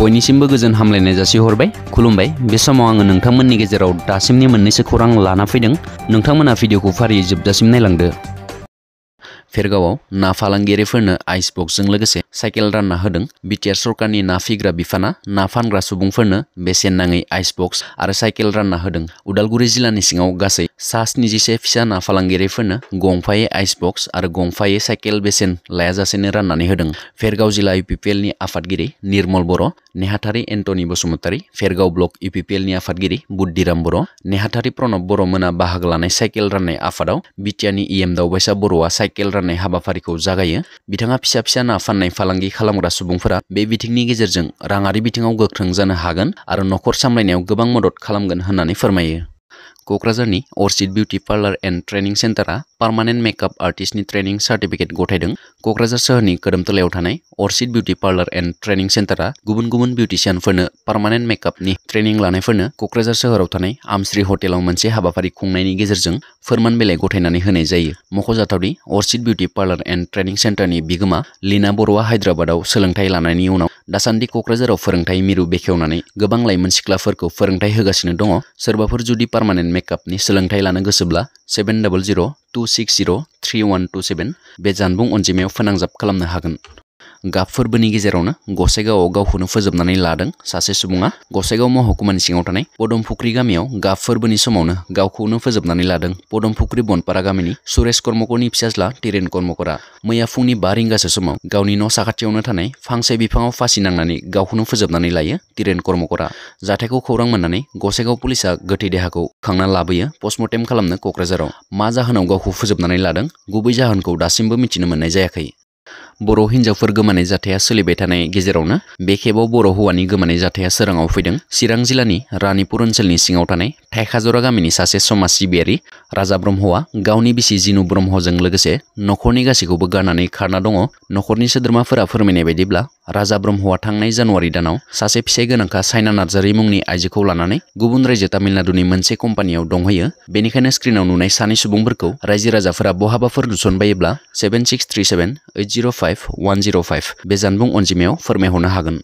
बयनिसिमबो गोजोन हामलायनाय जासिहरबाय खुलुमबाय बे समाव आङो नोंथांमोननि गेजेराव दासिमनि मोननैसो खौरां लाना फैदों नोंथांमोना भिडिअखौ फारियै जोबजासिम नायलांदो फेरगावआव ना फालांगियारिफोरनो आइस बक्सजों लोगोसे साइकेल रानना होदों बिटिआर सरकारनि ना फिग्रा बिफाना ना फानग्रा सुबुंफोरनो बेसेन नाङै आइस बक्स आरो साइकेल रानना होदों उदालगुरि जिल्लानि सिङाव गासै सा 77 फिसा ना फालांगियारिफोरनो गंफायै आइस बक्स आरो गंफायै साइकेल बेसेन लायाजासेनो राननानै होदों फेरगाव जिल्ला इउपिपिएलनि आफादगिरि निर्मल बर' नेहाथारि एन्टनी बसुमतारी फेरगाव ब्लक इउपिपिएलनि आफादगिरि बुद्धिराम बर' नेहाथारि प्रणब बर' मोना बाहागो लानाय साइकेल राननाय आफादाव बिटिआरनि इएम दावबायसा बर'आ साइकेल राननाय हाबाफारिखौ जागायो बिथाङा फिसा फिसा ना फाननाय फालांगि खालामग्रा सुबुंफोरा बे बिथिंनि गेजेरजों राङारि बिथिङाव गोख्रों जानो हागोन आरो नखर सामलायनायाव गोबां मदद खालामगोन होननानै फोरमायो क'क्राझारनि orchid beauty parlour and training सेन्टारा पार्मानेन्ट मेकआप आर्टिस्टनि ट्रेनिं सार्टिफिकेट गथायदों क'क्राझार सोहोरनि कोदोमतलायाव थानाय orchid beauty parlour and training सेन्टारा गुबुन गुबुन बिउटिशियानफोरनो पार्मानेन्ट मेकआपनि ट्रेनिं लानायफोरनो क'क्राझार सोहोराव थानाय आमश्री हटेलाव मोनसे हाबाफारि खुंनायनि गेजेरजों फोरमान बिलाइ गथायनानै होनाय जायो मख'जाथावदि orchid beauty parlour and training सेन्टारनि बिगोमा लीना बर'आ हायद्राबादाव सोलोंथाइ लानायनि उनाव दासान्दि क'क्राझाराव फोरोंथाइ मिरु बेखेवनानै गोबां लाइमोन सिख्लाफोरखौ फोरोंथाइ होगासिनो दङ सोरबाफोर जुदि पार्मानेन्ट मेकआपनि सोलोंथाइ लानो गोसोब्ला 7002603127 बे जानबुं अनजिमायाव फोनांजाब खालामनो हागोन गाब फोरबोनि गेजेरावनो गसाइगावआव गावखौनो फोजोबनानै लादों सासे सुबुङा गसाइगाव महकुमानि सिङाव थानाय पदमफुख्रि गामियाव गाब फोरबोनि समावनो गावखौनो फोजोबनानै लादों पदमफुख्रि बनपारा गामिनि सुरेश कर्मकरनि फिसाज्ला तिरेन कर्मकरा मैया फुंनि 5 रिंगासो समाव गावनि न' साखाथियावनो थानाय फांसे बिफाङाव फासि नांनानै गावखौनो फोजोबनानै लायो तिरेन कर्मकरा जाथायखौ खौरां मोननानै गसाइगाव पुलिसा गोथै देहाखौ खांना लाबोयो पस्टमर्टेम खालामनो क'क्राझाराव मा जाहोनाव गावखौ फोजोबनानै लादों गुबै जाहोनखौ दासिमबो मिथिनो मोननाय जायाखै बर' हिन्जावफोर गोमानाय जाथाया सोलिबाय थानाय गेजेरावनो बे खेबाव बर' हौवानि गोमानाय जाथाया सोराङाव फैदों चिरां जिल्लानि रानिपुर ओनसोलनि सिङाव थानाय थाइखाजरा गामिनि सासे समाज सिबियारि राजा ब्रह्मआ गावनि बिसि जिनु ब्रह्मजों लोगोसे नखरनि गासैखौबो गारनानै खारना दङ नखरनि सोद्रोमाफोरा फोरमायनाय बायदिब्ला राजा ब्रह्मआ थांनाय जानुवारि दानाव सासे फिसाय गोनांखा साइना नार्जारी मुंनि आइजोखौ लानानै गुबुन रायजो तामिलनाडुनि मोनसे कम्पानियाव दंहैयो बेनिखायनो स्क्रिनाव नुनाय सानै सुबुंफोरखौ रायजो राजाफोरा बहाबाफोर नुसनबायोब्ला 7637805105 बे जानबुं अनजिमायाव फोरमायहरनो हागोन